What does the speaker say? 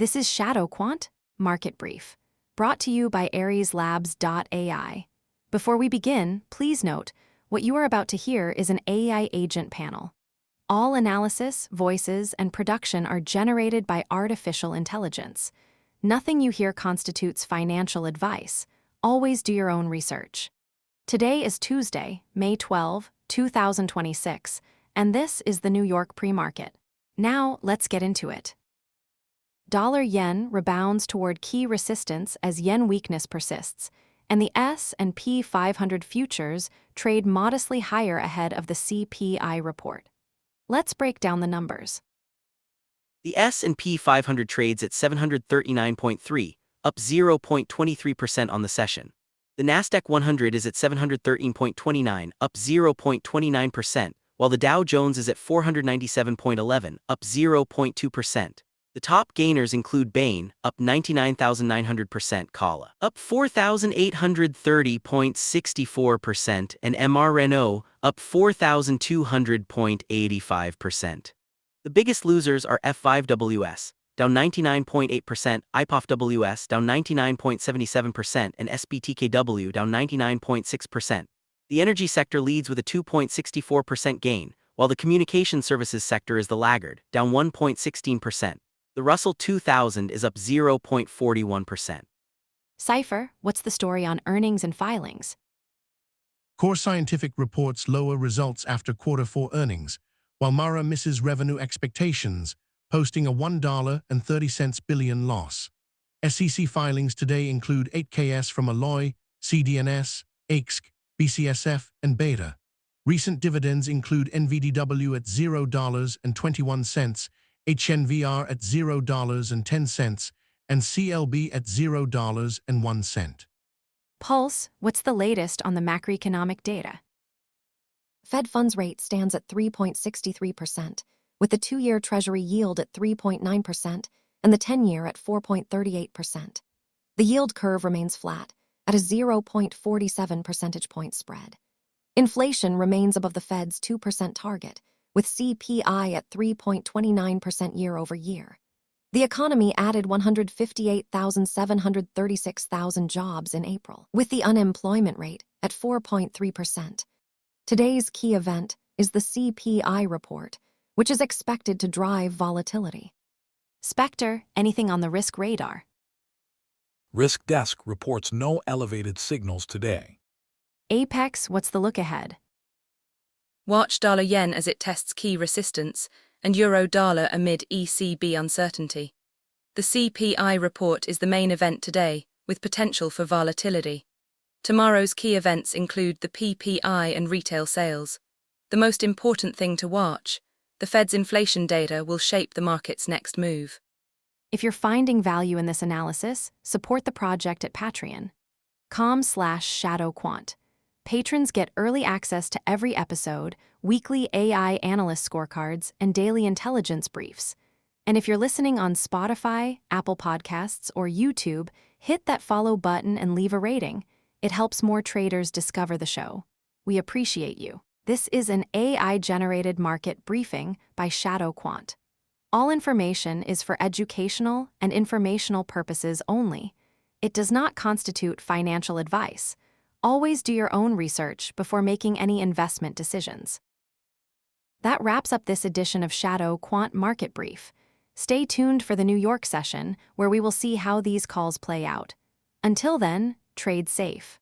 This is ShadowQuant Market Brief, brought to you by AriesLabs.ai. Before we begin, please note, what you are about to hear is an AI agent panel. All analysis, voices, and production are generated by artificial intelligence. Nothing you hear constitutes financial advice. Always do your own research. Today is Tuesday, May 12, 2026, and this is the New York pre-market. Now, let's get into it. Dollar-yen rebounds toward key resistance as yen weakness persists, and the S&P 500 futures trade modestly higher ahead of the CPI report. Let's break down the numbers. The S&P 500 trades at 739.3, up 0.23% on the session. The Nasdaq 100 is at 713.29, up 0.29%, while the Dow Jones is at 497.11, up 0.2%. The top gainers include Bain, up 99,900%, Kala, up 4,830.64%, and MRNO, up 4,200.85%. The biggest losers are F5WS, down 99.8%, IPOFWS, down 99.77%, and SBTKW, down 99.6%. The energy sector leads with a 2.64% gain, while the communication services sector is the laggard, down 1.16%. The Russell 2000 is up 0.41%. Cypher, what's the story on earnings and filings? Core Scientific reports lower results after Q4 earnings, while Mara misses revenue expectations, posting a $1.30 billion loss. SEC filings today include 8Ks from Alloy, CDNS, AIXC, BCSF, and Beta. Recent dividends include NVDW at $0.21, HNVR at $0.10, and CLB at $0.01. Pulse, what's the latest on the macroeconomic data? Fed funds rate stands at 3.63%, with the 2-year Treasury yield at 3.9% and the 10-year at 4.38%. The yield curve remains flat, at a 0.47 percentage point spread. Inflation remains above the Fed's 2% target, with CPI at 3.29% year-over-year. The economy added 158,736,000 jobs in April, with the unemployment rate at 4.3%. Today's key event is the CPI report, which is expected to drive volatility. Spectre, anything on the risk radar? Risk Desk reports no elevated signals today. Apex, what's the look ahead? Watch dollar-yen as it tests key resistance and euro-dollar amid ECB uncertainty. The CPI report is the main event today, with potential for volatility. Tomorrow's key events include the PPI and retail sales. The most important thing to watch, the Fed's inflation data will shape the market's next move. If you're finding value in this analysis, support the project at patreon.com/ShadowQuant. Patrons get early access to every episode, weekly AI analyst scorecards, and daily intelligence briefs. And if you're listening on Spotify, Apple Podcasts, or YouTube, hit that follow button and leave a rating. It helps more traders discover the show. We appreciate you. This is an AI-generated market briefing by ShadowQuant. All information is for educational and informational purposes only. It does not constitute financial advice. Always do your own research before making any investment decisions. That wraps up this edition of ShadowQuant Market Brief. Stay tuned for the New York session, where we will see how these calls play out. Until then, trade safe.